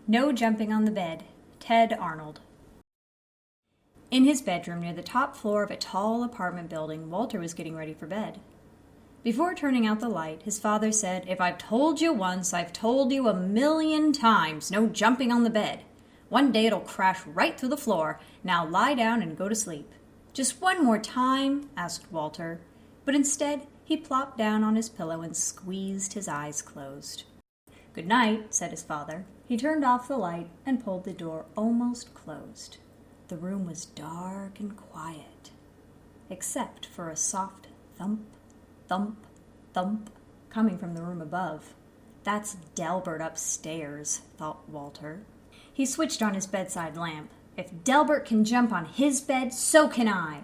No jumping on the bed. Ted Arnold. In his bedroom near the top floor of a tall apartment building, Walter was getting ready for bed. Before turning out the light, his father said, "If I've told you once, I've told you 1,000,000 times, no jumping on the bed. One day it'll crash right through the floor. Now lie down and go to sleep." "Just one more time?" asked Walter. But instead, he plopped down on his pillow and squeezed his eyes closed. "Good night," said his father. He turned off the light and pulled the door almost closed. The room was dark and quiet, except for a soft thump, thump, thump coming from the room above. "That's Delbert upstairs," thought Walter. He switched on his bedside lamp. If Delbert can jump on his bed, so can I.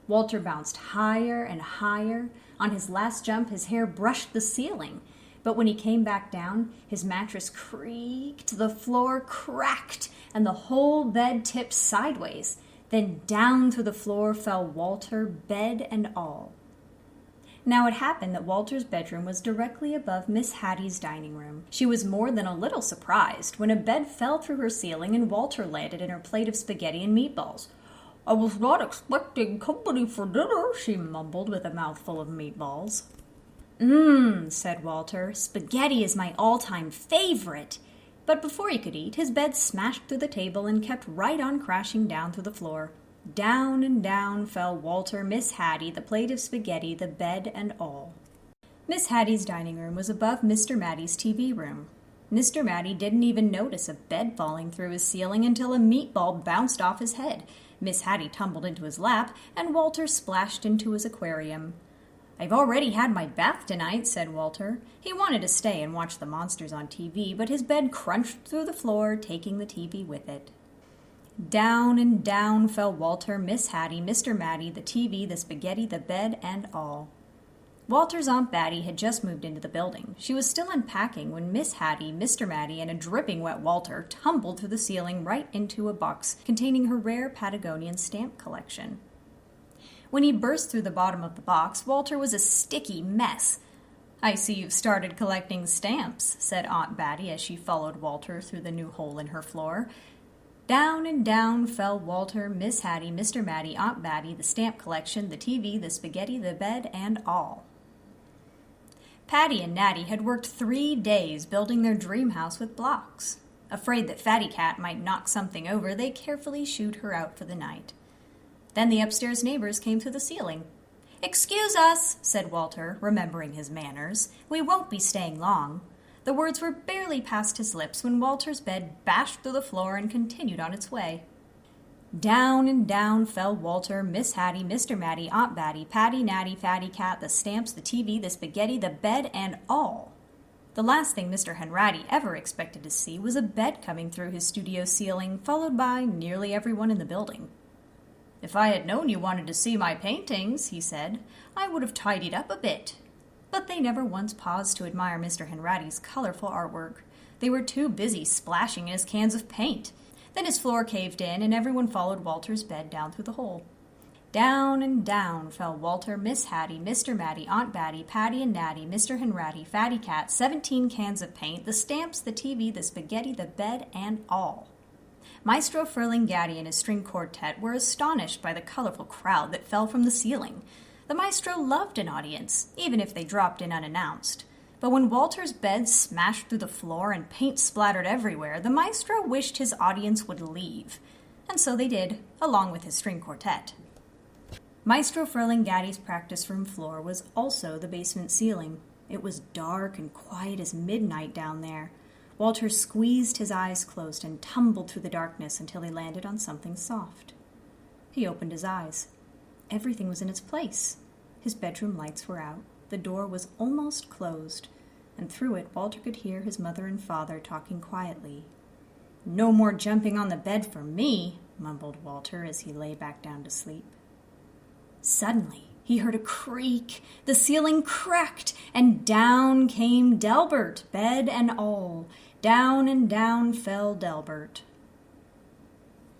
Walter bounced higher and higher. On his last jump, his hair brushed the ceiling. But when he came back down, his mattress creaked, the floor cracked, and the whole bed tipped sideways. Then down through the floor fell Walter, bed and all. Now it happened that Walter's bedroom was directly above Miss Hattie's dining room. She was more than a little surprised when a bed fell through her ceiling and Walter landed in her plate of spaghetti and meatballs. "I was not expecting company for dinner," she mumbled with a mouthful of meatballs. Said Walter. "Spaghetti is my all-time favorite." But before he could eat, his bed smashed through the table and kept right on crashing down through the floor. Down and down fell Walter, Miss Hattie, the plate of spaghetti, the bed and all. Miss Hattie's dining room was above Mr. Matty's TV room. Mr. Matty didn't even notice a bed falling through his ceiling until a meatball bounced off his head. Miss Hattie tumbled into his lap, and Walter splashed into his aquarium. "I've already had my bath tonight," said Walter. He wanted to stay and watch the monsters on TV, but his bed crunched through the floor, taking the TV with it. Down and down fell Walter, Miss Hattie, Mr. Matty, the TV, the spaghetti, the bed, and all. Walter's Aunt Batty had just moved into the building. She was still unpacking when Miss Hattie, Mr. Matty, and a dripping wet Walter tumbled through the ceiling right into a box containing her rare Patagonian stamp collection. When he burst through the bottom of the box, Walter was a sticky mess. "I see you've started collecting stamps," said Aunt Batty as she followed Walter through the new hole in her floor. Down and down fell Walter, Miss Hattie, Mr. Matty, Aunt Batty, the stamp collection, the TV, the spaghetti, the bed, and all. Patty and Natty had worked 3 days building their dream house with blocks. Afraid that Fatty Cat might knock something over, they carefully shooed her out for the night. Then the upstairs neighbors came through the ceiling. "Excuse us," said Walter, remembering his manners. "We won't be staying long." The words were barely past his lips when Walter's bed bashed through the floor and continued on its way. Down and down fell Walter, Miss Hattie, Mr. Matty, Aunt Batty, Patty, Natty, Fatty Cat, the stamps, the TV, the spaghetti, the bed, and all. The last thing Mr. Henratty ever expected to see was a bed coming through his studio ceiling, followed by nearly everyone in the building. "If I had known you wanted to see my paintings," he said, "I would have tidied up a bit." But they never once paused to admire Mr. Henratty's colorful artwork. They were too busy splashing in his cans of paint. Then his floor caved in, and everyone followed Walter's bed down through the hole. Down and down fell Walter, Miss Hattie, Mr. Matty, Aunt Batty, Patty and Natty, Mr. Henratty, Fatty Cat, 17 cans of paint, the stamps, the TV, the spaghetti, the bed, and all. Maestro Ferlinghetti and his string quartet were astonished by the colorful crowd that fell from the ceiling. The maestro loved an audience, even if they dropped in unannounced. But when Walter's bed smashed through the floor and paint splattered everywhere, the maestro wished his audience would leave. And so they did, along with his string quartet. Maestro Ferlinghetti's practice room floor was also the basement ceiling. It was dark and quiet as midnight down there. Walter squeezed his eyes closed and tumbled through the darkness until he landed on something soft. He opened his eyes. Everything was in its place. His bedroom lights were out. The door was almost closed, and through it Walter could hear his mother and father talking quietly. "No more jumping on the bed for me," mumbled Walter as he lay back down to sleep. Suddenly, he heard a creak. The ceiling cracked, and down came Delbert, bed and all. Down and down fell Delbert.